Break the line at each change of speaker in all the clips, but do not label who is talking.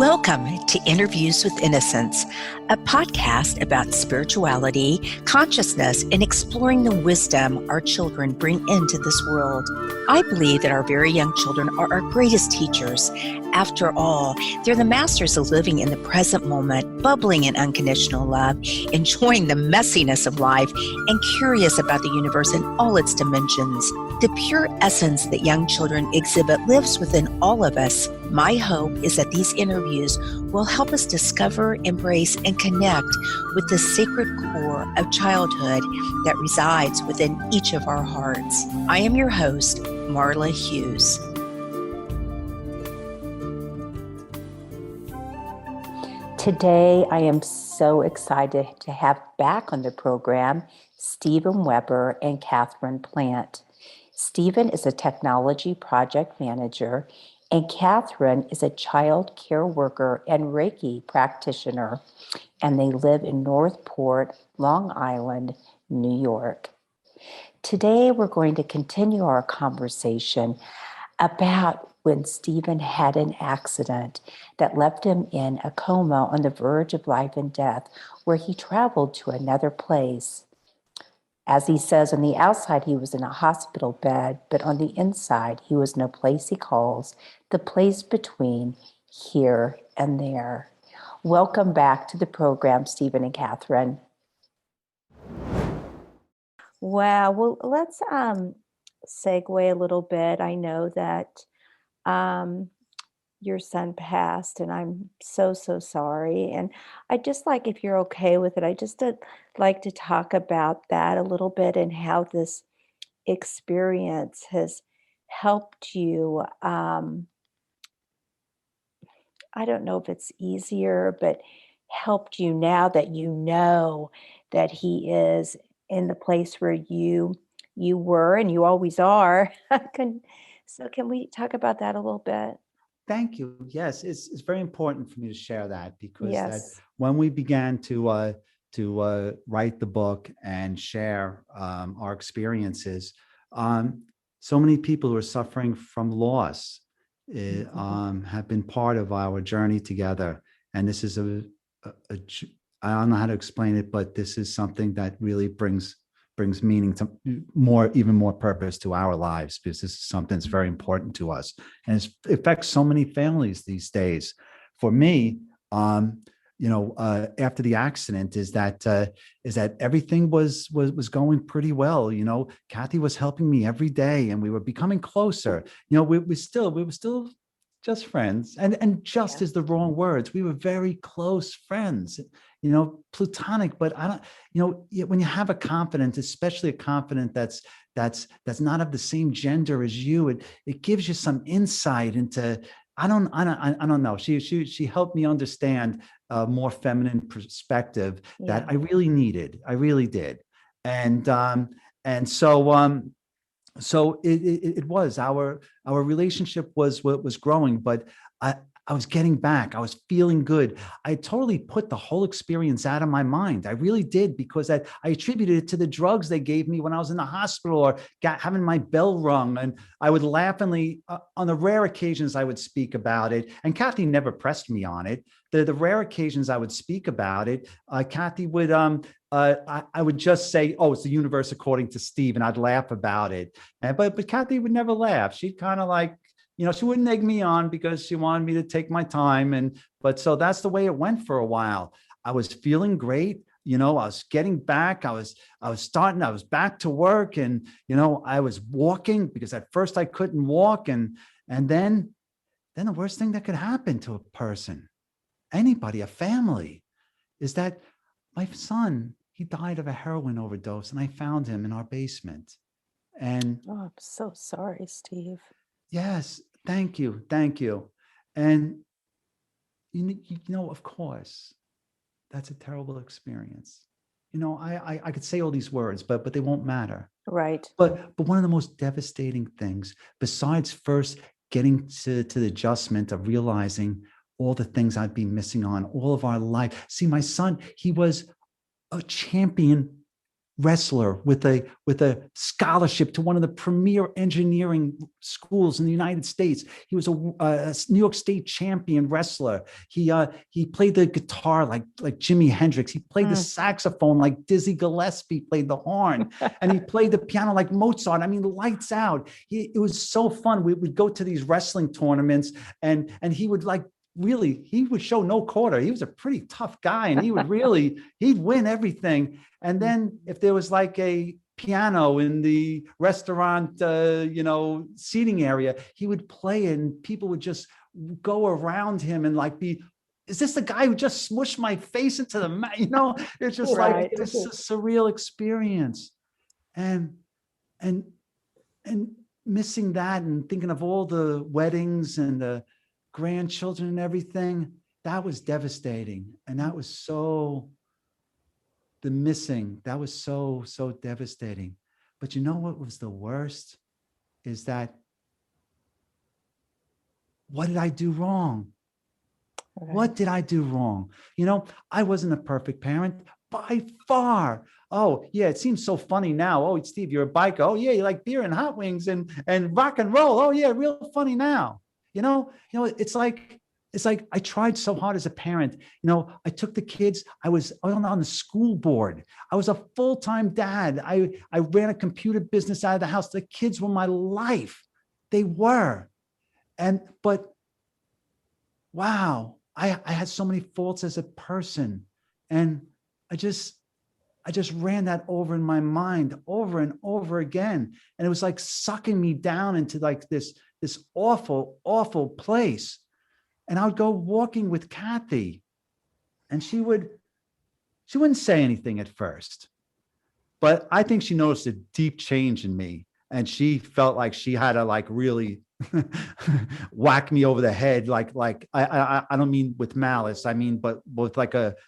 Welcome to Interviews with Innocence, a podcast about spirituality, consciousness, and exploring the wisdom our children bring into this world. I believe that our very young children are our greatest teachers. After all, they're the masters of living in the present moment, bubbling in unconditional love, enjoying the messiness of life, and curious about the universe in all its dimensions. The pure essence that young children exhibit lives within all of us. My hope is that these interviews will help us discover, embrace, and connect with the sacred core of childhood that resides within each of our hearts. I am your host, Marla Hughes. Today, I am so excited to have back on the program Stephen Weber and Katherine Plant. Stephen is a technology project manager, and Katherine is a child care worker and reiki practitioner, and they live in Northport, Long Island, New York. Today, we're going to continue our conversation about when Stephen had an accident that left him in a coma on the verge of life and death, where he traveled to another place. As he says, on the outside, he was in a hospital bed, but on the inside, he was in a place he calls the place between here and there. Welcome back to the program, Stephen and Katherine. Wow. Well, let's segue a little bit. I know that your son passed, and I'm so sorry. And I just like, if you're okay with it, I just like to talk about that a little bit and how this experience has helped you. I don't know if it's easier, but helped you now that you know that he is in the place where you were and you always are. So can we talk about that a little bit?
Thank you. Yes, it's very important for me to share that, because that
Yes.
when we began to write the book and share our experiences, so many people who are suffering from loss have been part of our journey together. And this is I don't know how to explain it, but this is something that really brings meaning to even more purpose to our lives, because this is something that's very important to us, and it affects so many families these days. For me, after the accident, is that everything was going pretty well. Kathie was helping me every day, and we were becoming closer. We were still just friends, and just is the wrong words. We were very close friends, platonic. But I don't, when you have a confidant, especially a confidant that's not of the same gender as you, it gives you some insight into. I don't know. She helped me understand a more feminine perspective that I really needed. I really did, and so it was our relationship was growing, but I was getting back. I was feeling good. I totally put the whole experience out of my mind. I really did, because I attributed it to the drugs they gave me when I was in the hospital, or having my bell rung. And I would laughingly, on the rare occasions I would speak about it, and Kathie never pressed me on it. The rare occasions I would speak about it, Kathie would, I would just say, "Oh, it's the universe according to Steve," and I'd laugh about it. But Kathie would never laugh. She'd kind of like, she wouldn't egg me on, because she wanted me to take my time. But so that's the way it went for a while. I was feeling great. I was getting back. I was back to work, and, I was walking, because at first I couldn't walk. And then the worst thing that could happen to a person, anybody, a family, is that my son, he died of a heroin overdose, and I found him in our basement. And
I'm so sorry, Steve.
yes, thank you. And of course, that's a terrible experience. I could say all these words, but they won't matter.
Right.
But one of the most devastating things, besides first getting to the adjustment of realizing all the things I'd been missing on all of our life. See, my son, he was a champion wrestler with a scholarship to one of the premier engineering schools in the United States. He was a New York State champion wrestler. He played the guitar like Jimi Hendrix. He played the saxophone like Dizzy Gillespie played the horn, and he played the piano like Mozart. I mean, lights out. It was so fun. We would go to these wrestling tournaments, and he would he would show no quarter. He was a pretty tough guy, and he'd win everything. And then if there was like a piano in the restaurant, seating area, he would play it, and people would just go around him and is this the guy who just smushed my face into the mat? It's just it's a surreal experience. And missing that and thinking of all the weddings and the grandchildren and everything, that was devastating. And that was so devastating. But you know what was the worst is that, what did I do wrong? Right. What did I do wrong? I wasn't a perfect parent by far. Oh yeah, it seems so funny now. Oh, Steve, you're a biker. Oh yeah, you like beer and hot wings and rock and roll. Oh yeah, real funny now. It's like I tried so hard as a parent. I took the kids. I was on the school board. I was a full-time dad. I ran a computer business out of the house. The kids were my life. They were. But wow, I had so many faults as a person. And I just ran that over in my mind over and over again. And it was like sucking me down into like this awful, awful place. And I would go walking with Kathie, and she wouldn't say anything at first, but I think she noticed a deep change in me, and she felt like she had to really whack me over the head. I don't mean with malice. I mean, but with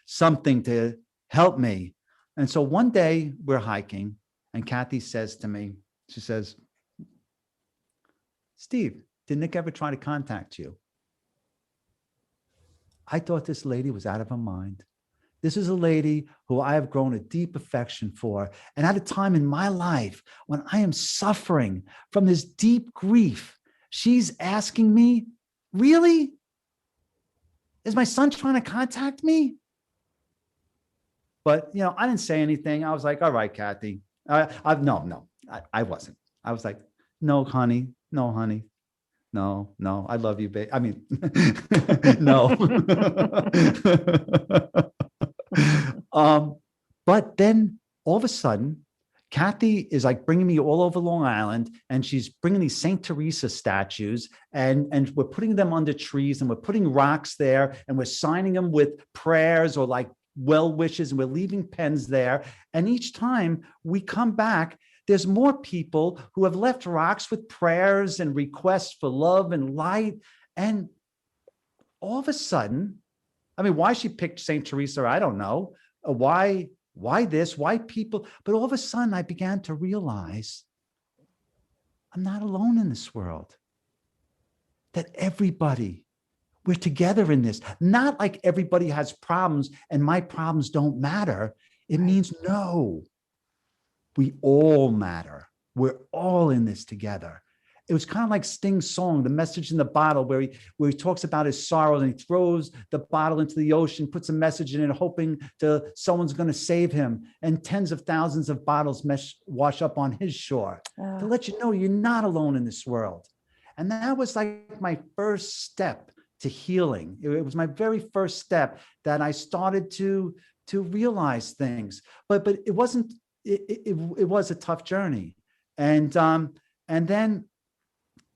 something to help me. And so one day we're hiking, and Kathie says to me, she says, "Steve, did Nick ever try to contact you?" I thought this lady was out of her mind. This is a lady who I have grown a deep affection for. And at a time in my life when I am suffering from this deep grief, she's asking me, really? Is my son trying to contact me? But, I didn't say anything. I was like, all right, Kathie. No, I wasn't. I was like, no, honey. No, I love you, babe. I mean, no. But then all of a sudden, Kathie is bringing me all over Long Island, and she's bringing these St. Teresa statues, and we're putting them under trees, and we're putting rocks there, and we're signing them with prayers or well wishes, and we're leaving pens there. And each time we come back, there's more people who have left rocks with prayers and requests for love and light. And all of a sudden, I mean, why she picked St. Teresa, I don't know. Why this? Why people? But all of a sudden, I began to realize I'm not alone in this world. That everybody, we're together in this. Not like everybody has problems and my problems don't matter. It means no. We all matter. We're all in this together. It was kind of like Sting's song, The Message in the Bottle, where he talks about his sorrows, and he throws the bottle into the ocean, puts a message in it, hoping someone's going to save him. And tens of thousands of bottles wash up on his shore to let you know you're not alone in this world. And that was like my first step to healing. It was my very first step that I started to realize things. But it wasn't. It was a tough journey, and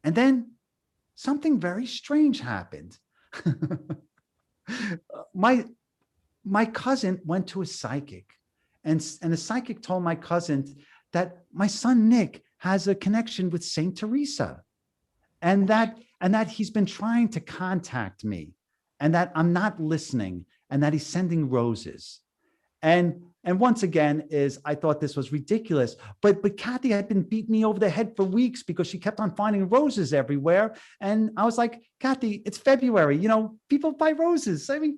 then something very strange happened. My cousin went to a psychic, and the psychic told my cousin that my son Nick has a connection with Saint Teresa, and that he's been trying to contact me, and that I'm not listening, and that he's sending roses. And once again, I thought this was ridiculous. But Kathie had been beating me over the head for weeks because she kept on finding roses everywhere. And I was like, Kathie, it's February, people buy roses. I mean,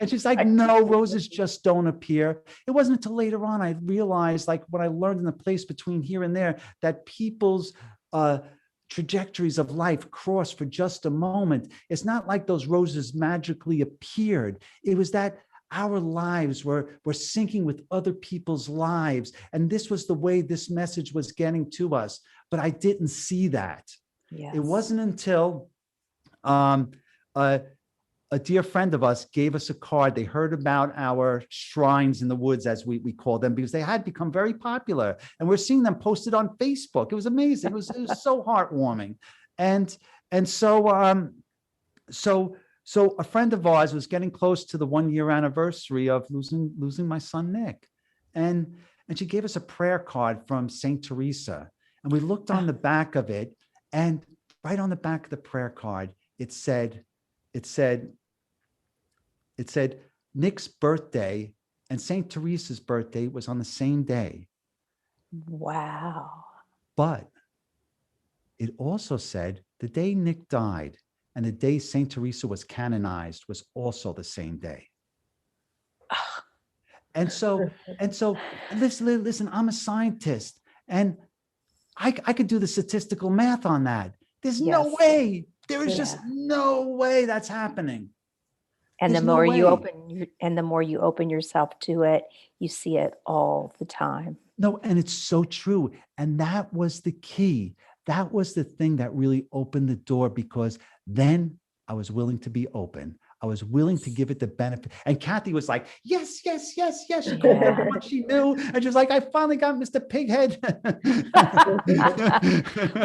and she's like, no, roses just don't appear. It wasn't until later on I realized, like what I learned in the place between here and there, that people's trajectories of life cross for just a moment. It's not like those roses magically appeared. It was that our lives were syncing with other people's lives. And this was the way this message was getting to us. But I didn't see that.
Yes.
It wasn't until a dear friend of us gave us a card. They heard about our shrines in the woods, as we call them, because they had become very popular. And we're seeing them posted on Facebook. It was amazing. It was so heartwarming. And so a friend of ours was getting close to the 1-year anniversary of losing my son, Nick. And she gave us a prayer card from Saint Teresa. And we looked on the back of it, and right on the back of the prayer card, it said, Nick's birthday and Saint Teresa's birthday was on the same day.
Wow.
But it also said the day Nick died and the day Saint Teresa was canonized was also the same day. And so listen, I'm a scientist, and I could do the statistical math on that. There's no way. There is just no way that's happening.
And the more you open yourself to it, you see it all the time.
No, and it's so true. And that was the key. That was the thing that really opened the door, because then I was willing to be open. I was willing to give it the benefit. And Kathie was like, yes, yes, yes, yes. She called everyone she knew. And she was like, I finally got Mr. Pighead.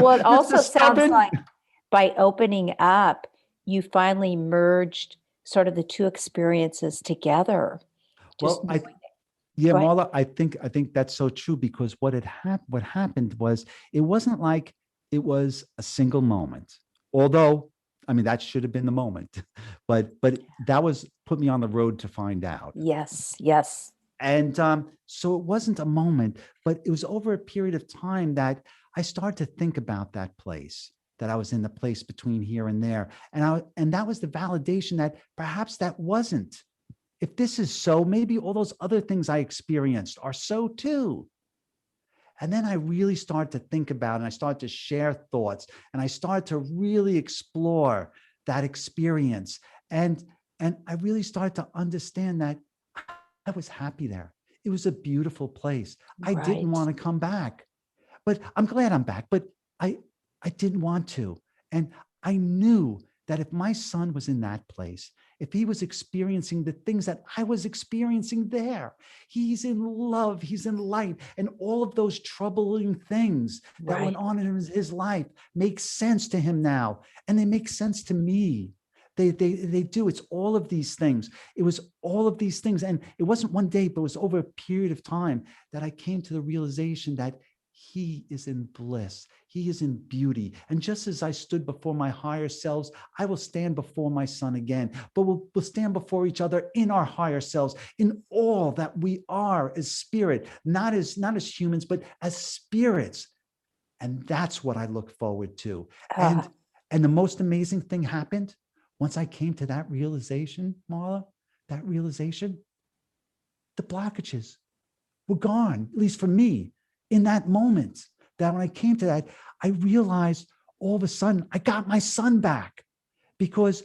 Well, it also sounds like by opening up, you finally merged sort of the two experiences together.
Well, Marla, I think that's so true, because what happened was, it wasn't like it was a single moment, although, I mean, that should have been the moment, but that was put me on the road to find out.
Yes, yes.
And so it wasn't a moment, but it was over a period of time that I started to think about that place, that I was in the place between here and there. And that was the validation that perhaps that wasn't. If this is so, maybe all those other things I experienced are so too. And then I really started to think about it, and I started to share thoughts, and I started to really explore that experience. And I really started to understand that I was happy there. It was a beautiful place. I didn't want to come back, but I'm glad I'm back, but I didn't want to. And I knew that if my son was in that place, if he was experiencing the things that I was experiencing there, he's in love, he's in light, and all of those troubling things that went on in his life make sense to him now. And they make sense to me. They do. It's all of these things. It was all of these things. And it wasn't one day, but it was over a period of time that I came to the realization that he is in bliss. He is in beauty. And just as I stood before my higher selves, I will stand before my son again. But we'll stand before each other in our higher selves, in all that we are as spirit, not as humans, but as spirits. And that's what I look forward to. And the most amazing thing happened once I came to that realization, Marla, the blockages were gone, at least for me. In that moment, that when I came to that, I realized all of a sudden I got my son back, because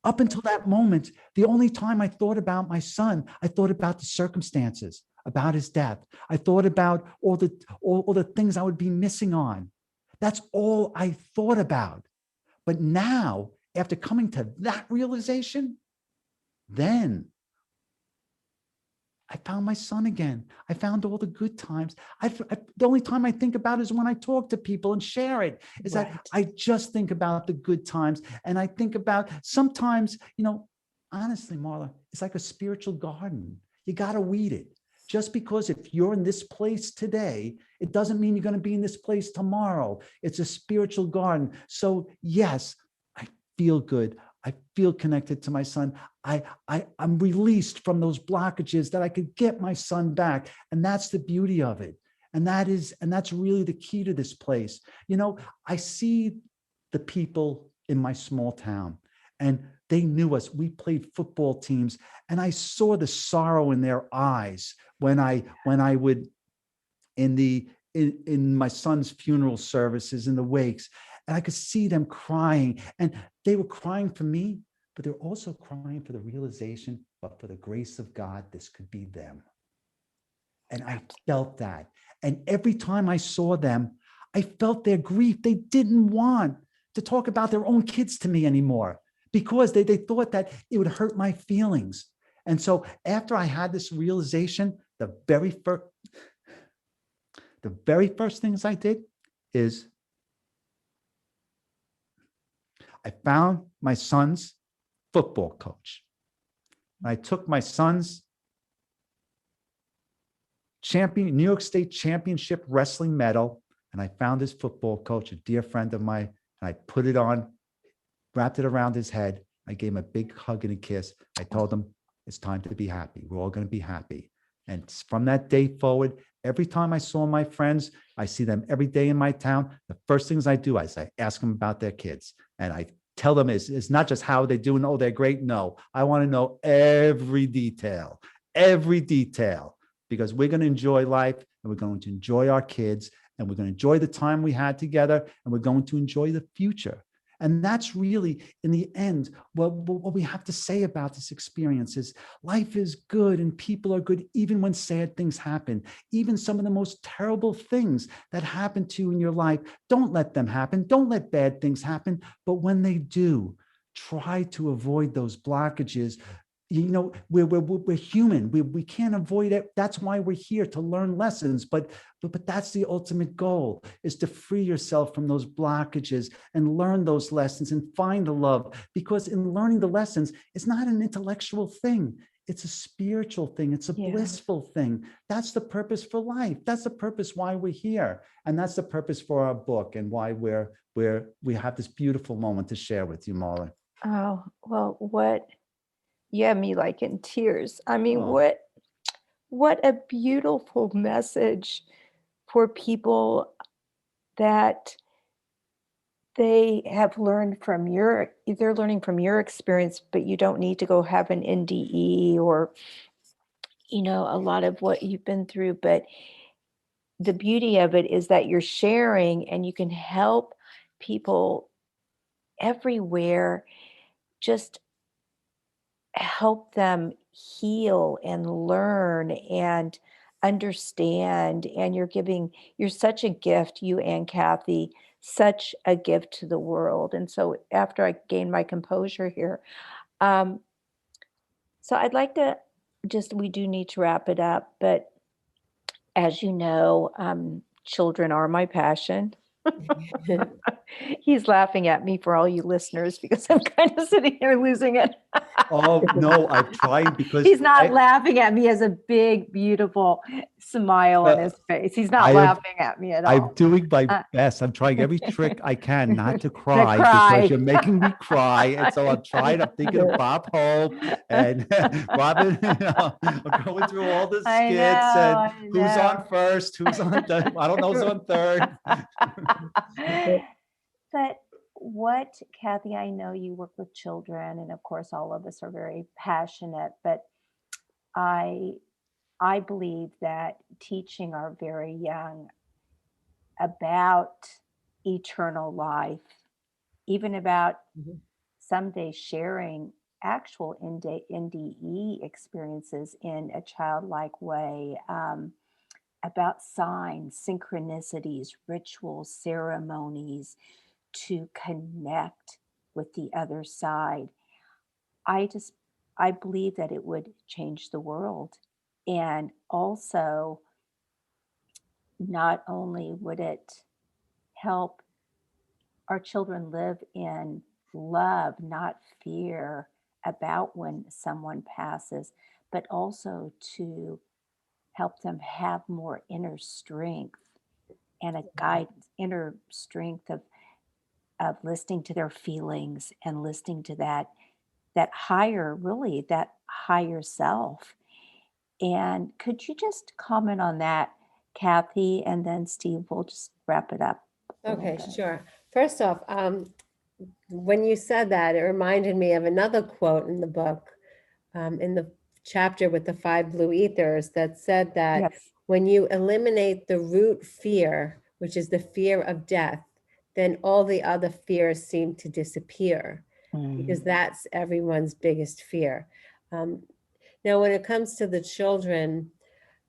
up until that moment, the only time I thought about my son, I thought about the circumstances, about his death. I thought about all the things I would be missing on. That's all I thought about. But now, after coming to that realization, then I found my son again. I found all the good times. The only time I think about is when I talk to people and share it, is that I just think about the good times. And I think about sometimes, honestly, Marla, it's like a spiritual garden. You got to weed it. Just because if you're in this place today, it doesn't mean you're going to be in this place tomorrow. It's a spiritual garden. So yes, I feel good. I feel connected to my son. I'm released from those blockages that I could get my son back. And that's the beauty of it. And that's really the key to this place. I see the people in my small town, and they knew us. We played football teams, and I saw the sorrow in their eyes when I would in my son's funeral services, in the wakes, and I could see them crying, and they were crying for me, but they're also crying for the realization, but for the grace of God, this could be them. And I felt that. And every time I saw them, I felt their grief. They didn't want to talk about their own kids to me anymore because they thought that it would hurt my feelings. And so after I had this realization, the very first things I did is I found my son's football coach. I took my son's New York State championship wrestling medal, and I found his football coach, a dear friend of mine, and I put it on, wrapped it around his head. I gave him a big hug and a kiss. I told him, it's time to be happy. We're all going to be happy. And from that day forward, every time I saw my friends, I see them every day in my town. The first things I do is I ask them about their kids. And I tell them it's not just how they're doing. Oh, they're great. No, I want to know every detail, because we're going to enjoy life, and we're going to enjoy our kids, and we're going to enjoy the time we had together, and we're going to enjoy the future. And that's really, in the end, what we have to say about this experience is life is good and people are good, even when sad things happen. Even some of the most terrible things that happen to you in your life, don't let them happen. Don't let bad things happen. But when they do, try to avoid those blockages. We're human. We can't avoid it. That's why we're here, to learn lessons. But that's the ultimate goal, is to free yourself from those blockages and learn those lessons and find the love. Because in learning the lessons, it's not an intellectual thing. It's a spiritual thing. It's a blissful thing. That's the purpose for life. That's the purpose why we're here. And that's the purpose for our book, and why we have this beautiful moment to share with you, Marla.
Oh, well, you have me like in tears. I mean,
Oh.
what a beautiful message for people that they have learned from they're learning from your experience, but you don't need to go have an NDE or, a lot of what you've been through. But the beauty of it is that you're sharing and you can help people everywhere, just help them heal and learn and understand. And you're such a gift, you and Kathie, such a gift to the world. And so after I gain my composure here, um, so I'd like to we do need to wrap it up, but as you know, children are my passion. He's laughing at me, for all you listeners, because I'm kind of sitting here losing it.
Oh, no, I've tried, because
He's not laughing at me as a big, beautiful smile on his face. He's not laughing at me at all.
I'm doing my best. I'm trying every trick I can not to cry,
cry.
because you're making me cry. And so I'm thinking of Bob Hope and Robin. I'm going through all the skits and who's on first, who's on third. I don't know who's on third.
But what, Kathie, I know you work with children, and of course all of us are very passionate, but I believe that teaching our very young about eternal life, even about someday sharing actual NDE experiences in a childlike way, about signs, synchronicities, rituals, ceremonies, to connect with the other side. I believe that it would change the world. And also, not only would it help our children live in love, not fear, about when someone passes, but also to help them have more inner strength and a guidance, inner strength of
of listening to their feelings and listening to that higher self. And could you just comment on that, Kathie, and then Steve, we'll just wrap it up.
Okay, sure. First off, when you said that, it reminded me of another quote in the book, in the chapter with the 5 blue ethers, that said that
Yes.
when you eliminate the root fear, which is the fear of death, then all the other fears seem to disappear, because that's everyone's biggest fear. Now, when it comes to the children,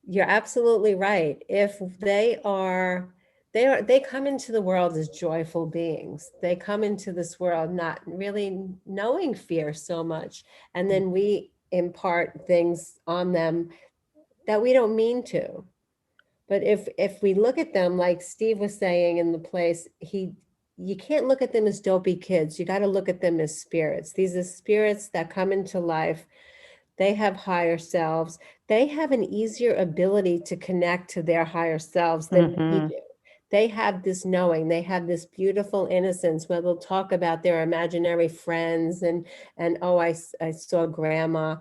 you're absolutely right. If they come into the world as joyful beings. They come into this world not really knowing fear so much. And then we impart things on them that we don't mean to. But if we look at them, like Steve was saying in the place, you can't look at them as dopey kids. You got to look at them as spirits. These are spirits that come into life. They have higher selves. They have an easier ability to connect to their higher selves than we do. They have this knowing, they have this beautiful innocence where they'll talk about their imaginary friends and oh, I saw grandma.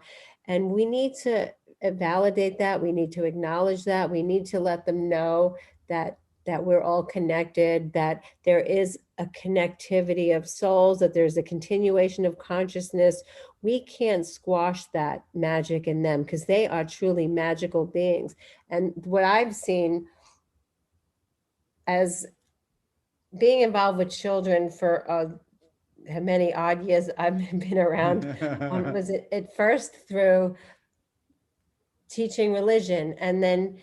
And we need to validate that. We need to acknowledge that. We need to let them know that we're all connected, that there is a connectivity of souls, that there's a continuation of consciousness. We can't squash that magic in them because they are truly magical beings. And what I've seen as being involved with children for how many odd years I've been around, was it at first through teaching religion, and then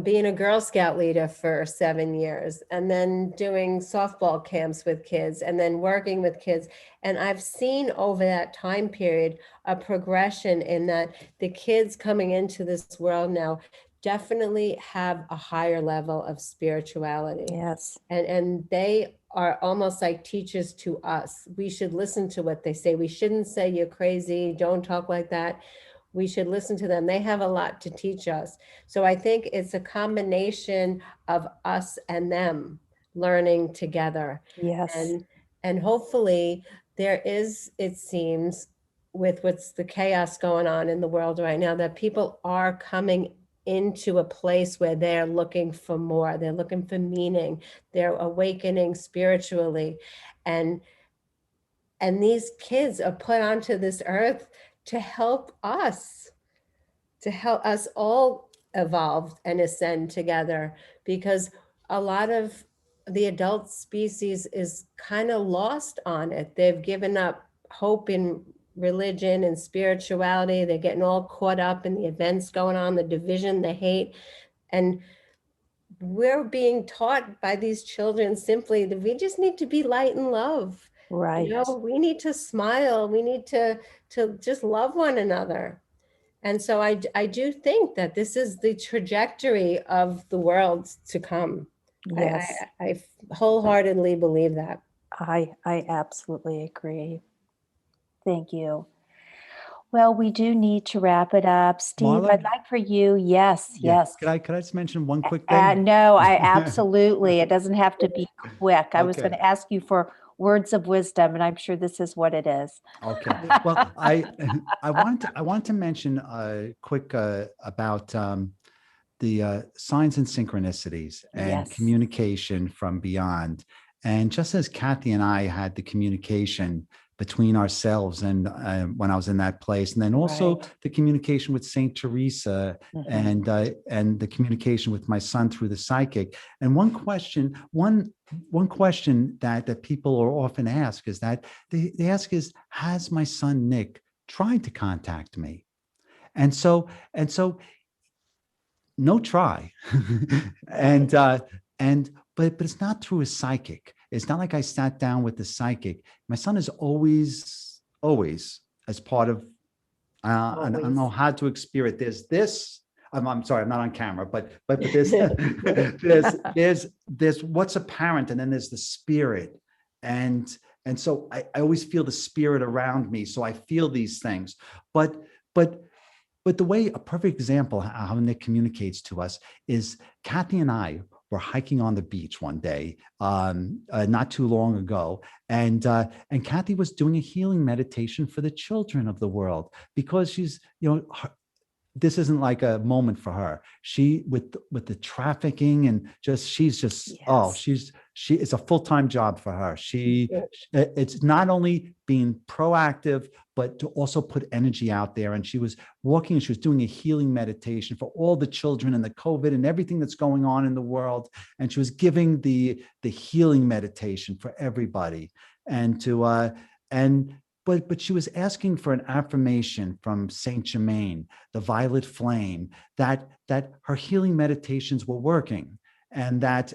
being a Girl Scout leader for 7 years, and then doing softball camps with kids, and then working with kids. And I've seen over that time period a progression in that the kids coming into this world now definitely have a higher level of spirituality.
Yes.
And they are almost like teachers to us. We should listen to what they say. We shouldn't say, you're crazy, don't talk like that. We should listen to them. They have a lot to teach us. So I think it's a combination of us and them learning together.
Yes.
And hopefully there is, it seems, with what's the chaos going on in the world right now, that people are coming into a place where they're looking for more. They're looking for meaning. They're awakening spiritually. And these kids are put onto this earth to help us all evolve and ascend together, because a lot of the adult species is kind of lost on it. They've given up hope in religion and spirituality. They're getting all caught up in the events going on, the division, the hate. And we're being taught by these children simply that we just need to be light and love.
Right.
You know, we need to smile. We need to just love one another. And so I do think that this is the trajectory of the world to come.
Yes.
I wholeheartedly believe that.
I absolutely agree. Thank you. Well, we do need to wrap it up. Steve,
Marla?
I'd like for you. Yes,
Yeah.
yes.
Could I just mention one quick thing?
No, I absolutely. It doesn't have to be quick. I was
Okay.
going to ask you for words of wisdom, and I'm sure this is what it is.
Okay. Well, I wanted to mention quick about the signs and synchronicities and
Yes.
communication from beyond. And just as Kathie and I had the communication between ourselves and when I was in that place, and then also
Right.
the communication with Saint Teresa and the communication with my son through the psychic. And one question that people are often asked is that they ask is, has my son Nick tried to contact me? And so no try. But it's not through a psychic. It's not like I sat down with the psychic. My son is always as part of, I don't know how to experience there's this. I'm sorry, I'm not on camera, but there's there's what's apparent, and then there's the spirit. And so I always feel the spirit around me. So I feel these things. But the way, a perfect example how Nick communicates to us is Kathie and I were hiking on the beach one day, not too long ago, and Kathie was doing a healing meditation for the children of the world, because she's, this isn't like a moment for her. She, with the trafficking and she's it's a full-time job for her. It's not only being proactive, but to also put energy out there. And she was walking and she was doing a healing meditation for all the children and the COVID and everything that's going on in the world. And she was giving the healing meditation for everybody. And but she was asking for an affirmation from Saint Germain, the violet flame, that her healing meditations were working, and that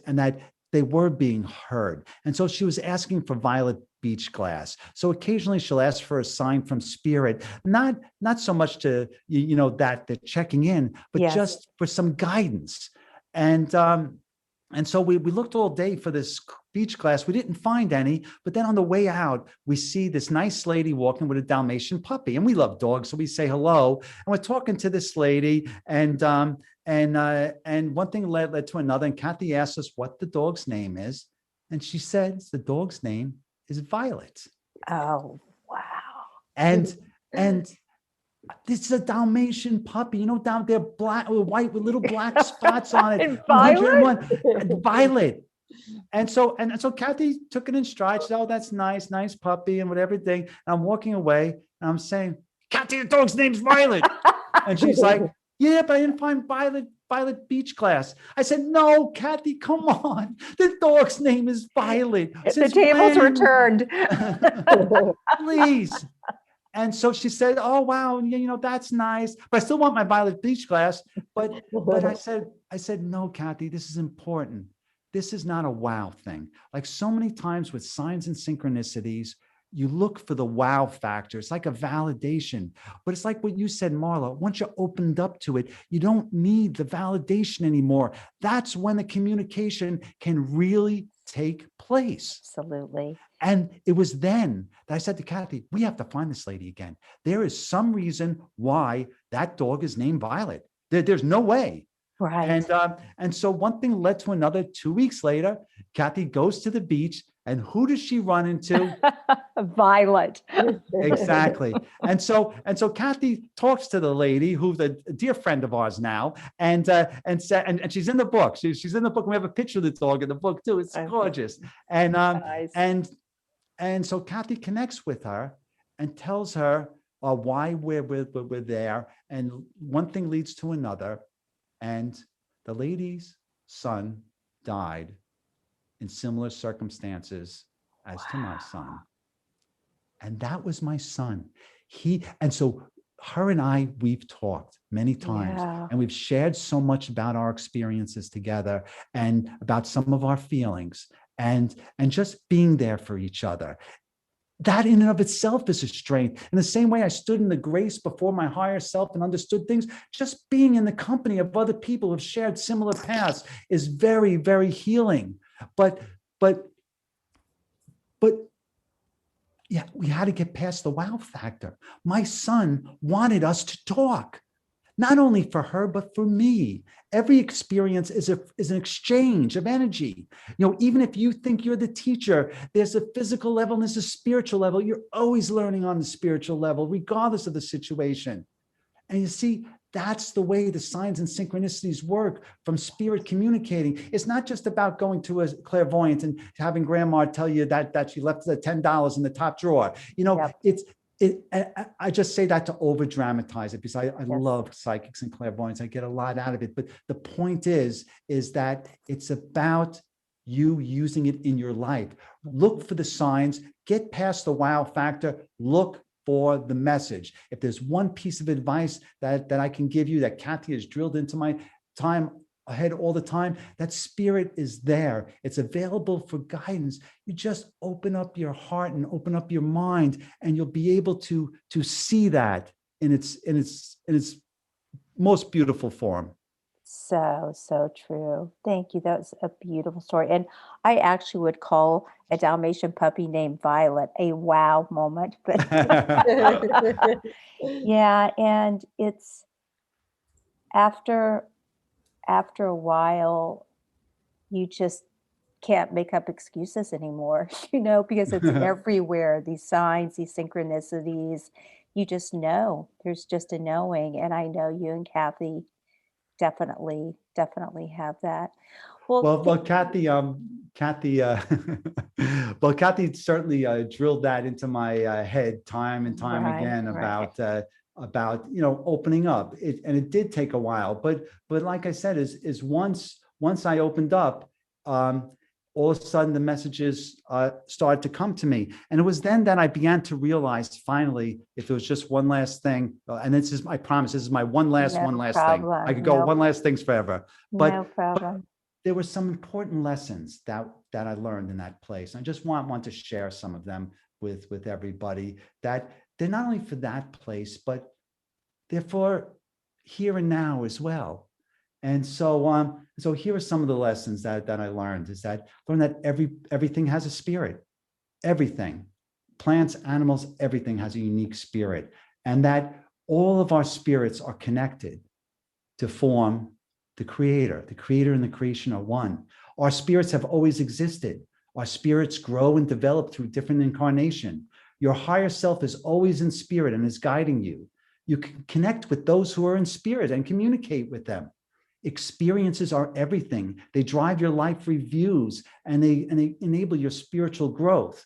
they were being heard. And so she was asking for violet beach glass. So occasionally she'll ask for a sign from spirit, not so much to that they're checking in, but just for some guidance. And so we looked all day for this beach glass. We didn't find any, but then on the way out, we see this nice lady walking with a Dalmatian puppy, and we love dogs, so we say hello. And we're talking to this lady, and one thing led to another. And Kathie asked us what the dog's name is, and she says the dog's name is Violet.
Oh, wow!
And this is a Dalmatian puppy, down there, black or white with little black spots on it.
And Violet?
101, Violet. And so Kathie took it in stride. She said, "Oh, that's nice puppy," and whatever thing. And I'm walking away, and I'm saying, "Kathie, the dog's name's Violet." And she's like, "Yeah, but I didn't find Violet beach glass." I said, "No, Kathie, come on. The dog's name is Violet."
The tables were turned.
Please. And so she said, "Oh, wow, that's nice, but I still want my violet beach glass." But I said, "No, Kathie, this is important. This is not a wow thing. Like so many times with signs and synchronicities, you look for the wow factor. It's like a validation, but it's like what you said, Marla. Once you're opened up to it, you don't need the validation anymore. That's when the communication can really take place."
Absolutely.
And it was then that I said to Kathie, "We have to find this lady again. There is some reason why that dog is named Violet. There's no way."
Right.
And so one thing led to another. 2 weeks later, Kathie goes to the beach, and who does she run into?
Violet.
Exactly. And so Kathie talks to the lady, who's a dear friend of ours now, and she's in the book. She's in the book. We have a picture of the dog in the book too. It's gorgeous.
Nice.
And so Kathie connects with her and tells her why we're there. And one thing leads to another. And the lady's son died in similar circumstances as to my son. And that was my son. And so her and I, we've talked many times, and we've shared so much about our experiences together and about some of our feelings and just being there for each other. That in and of itself is a strength. In the same way I stood in the grace before my higher self and understood things, just being in the company of other people who have shared similar paths is very, very healing. But yeah, we had to get past the wow factor. My son wanted us to talk, not only for her, but for me. Every experience is an exchange of energy. Even if you think you're the teacher, there's a physical level and there's a spiritual level. You're always learning on the spiritual level, regardless of the situation. And you see, that's the way the signs and synchronicities work from spirit communicating. It's not just about going to a clairvoyant and having grandma tell you that she left the $10 in the top drawer. I just say that to over dramatize it, because I love psychics and clairvoyants. I get a lot out of it. But the point is that it's about you using it in your life. Look for the signs, get past the wow factor, look for the message. If there's one piece of advice that I can give you, that Kathie has drilled into my time ahead all the time, that spirit is there. It's available for guidance. You just open up your heart and open up your mind, and you'll be able to see that in its most beautiful form.
So true. Thank you. That was a beautiful story. And I actually would call a Dalmatian puppy named Violet a wow moment. But yeah, and it's after a while,
you just can't make up excuses anymore, because it's everywhere. These signs, these synchronicities, you just know. There's just a knowing. And I know you and Kathie definitely have that.
Well, Kathie, well, Kathie certainly drilled that into my head time and time
Right,
again
right.
about opening up. And it did take a while, but like I said, is once I opened up, all of a sudden the messages started to come to me, and it was then that I began to realize finally, if it was just one last thing, and this is, I promise, this is my one last thing. I could go one last things forever,
No
but
problem.
there were some important lessons that I learned in that place. I just want to share some of them with everybody, that they're not only for that place, but they're for here and now as well. And so here are some of the lessons that I learned, is that learn that everything has a spirit. Everything, plants, animals, everything has a unique spirit, and that all of our spirits are connected to form the creator. The creator and the creation are one. Our spirits have always existed. Our spirits grow and develop through different incarnation. Your higher self is always in spirit and is guiding you. You can connect with those who are in spirit and communicate with them. Experiences are everything. They drive your life reviews, and they enable your spiritual growth.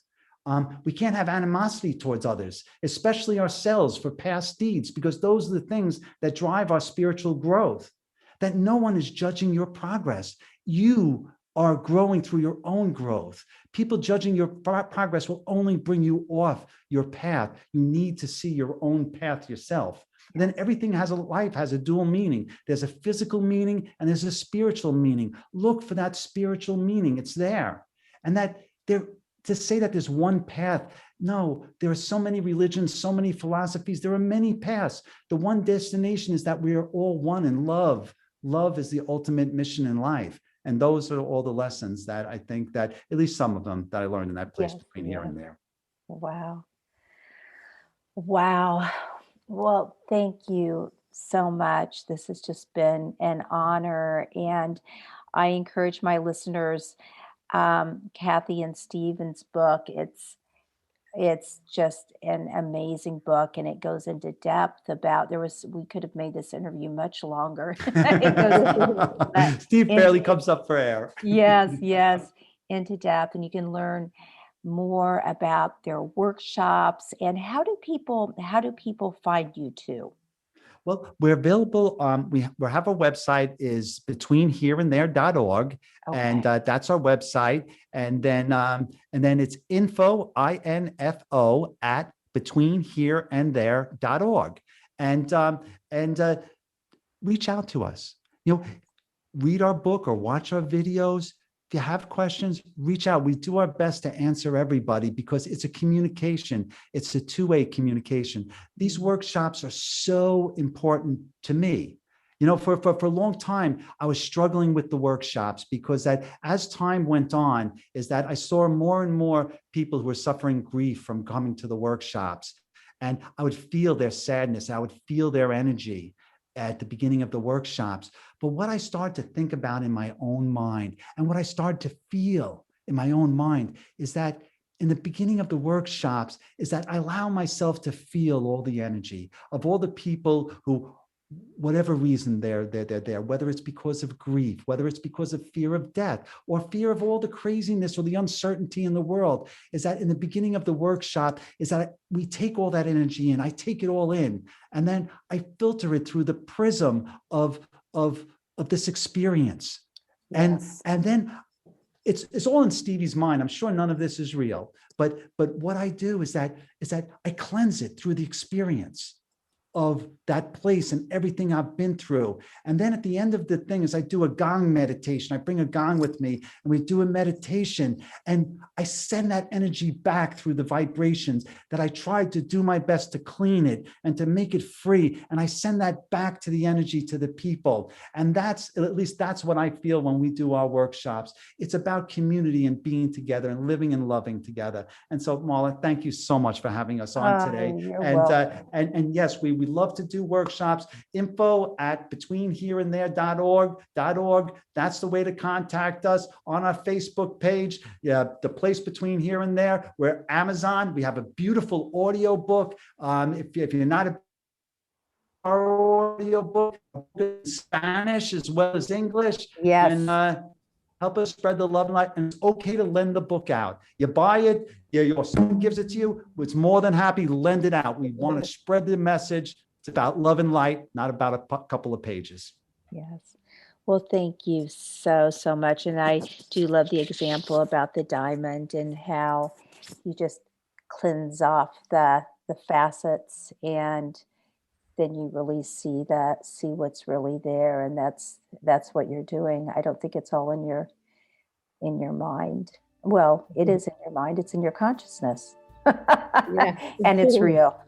We can't have animosity towards others, especially ourselves, for past deeds, because those are the things that drive our spiritual growth. That no one is judging your progress. You are growing through your own growth. People judging your progress will only bring you off your path. You need to see your own path yourself. And then everything has a dual meaning. There's a physical meaning and there's a spiritual meaning. Look for that spiritual meaning. It's there. And that to say that there's one path, no, there are so many religions, so many philosophies. There are many paths. The one destination is that we are all one in love. Love is the ultimate mission in life. And those are all the lessons that I think that, at least some of them, that I learned in that place between here and there.
Wow. Well, thank you so much. This has just been an honor. And I encourage my listeners, Kathie and Stephen's book. It's just an amazing book, and it goes into depth about, we could have made this interview much longer.
Steve barely comes up for air.
Yes, into depth, and you can learn more about their workshops. And how do people find you too?
Well, we're available. We have a website, is betweenhereandthere.org.
Okay.
And that's our website. And then it's info at betweenhereandthere.org. And reach out to us. Read our book or watch our videos. If you have questions, reach out. We do our best to answer everybody, because it's a communication. It's a two-way communication. These workshops are so important to me. For a long time, I was struggling with the workshops, because that as time went on, is that I saw more and more people who were suffering grief from coming to the workshops. And I would feel their sadness. I would feel their energy at the beginning of the workshops. But what I started to think about in my own mind, and what I started to feel in my own mind, is that in the beginning of the workshops, is that I allow myself to feel all the energy of all the people who, whatever reason they're there, whether it's because of grief, whether it's because of fear of death, or fear of all the craziness or the uncertainty in the world, is that in the beginning of the workshop, is that we take all that energy in, I take it all in, and then I filter it through the prism of this experience.
Yes.
And then it's all in Stevie's mind. I'm sure none of this is real, but what I do is that I cleanse it through the experience of that place and everything I've been through. And then at the end of the thing is I do a gong meditation. I bring a gong with me and we do a meditation, and I send that energy back through the vibrations that I tried to do my best to clean it and to make it free. And I send that back to the energy, to the people. And that's what I feel when we do our workshops. It's about community and being together and living and loving together. And so, Marla, thank you so much for having us on today.
You're welcome.
And yes, we We love to do workshops. info@betweenhereandthere.org. That's the way to contact us. On our Facebook page, the place Between Here and There. We're Amazon. We have a beautiful audio book. If you're not our audio book in Spanish as well as English.
Yes.
And help us spread the love and light. And it's okay to lend the book out. You buy it, or someone gives it to you, it's more than happy to lend it out. We want to spread the message. It's about love and light, not about a couple of pages.
Yes. Well, thank you so much. And I do love the example about the diamond and how you just cleanse off the facets, and then you really see what's really there. And that's what you're doing. I don't think it's all in your mind. Well, it is in your mind. It's in your consciousness.
Yeah.
And it's real.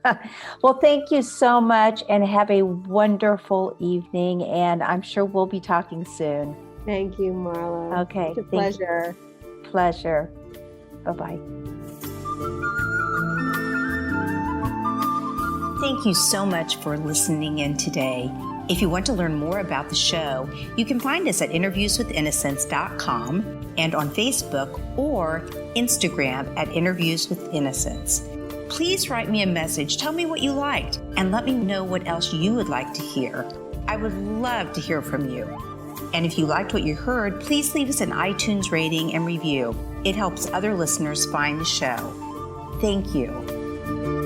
Well, thank you so much and have a wonderful evening. And I'm sure we'll be talking soon.
Thank you, Marla.
Okay.
It's a pleasure.
Pleasure. Bye-bye. Thank you so much for listening in today. If you want to learn more about the show, you can find us at interviewswithinnocence.com and on Facebook or Instagram at Interviews with Innocence. Please write me a message. Tell me what you liked and let me know what else you would like to hear. I would love to hear from you. And if you liked what you heard, please leave us an iTunes rating and review. It helps other listeners find the show. Thank you.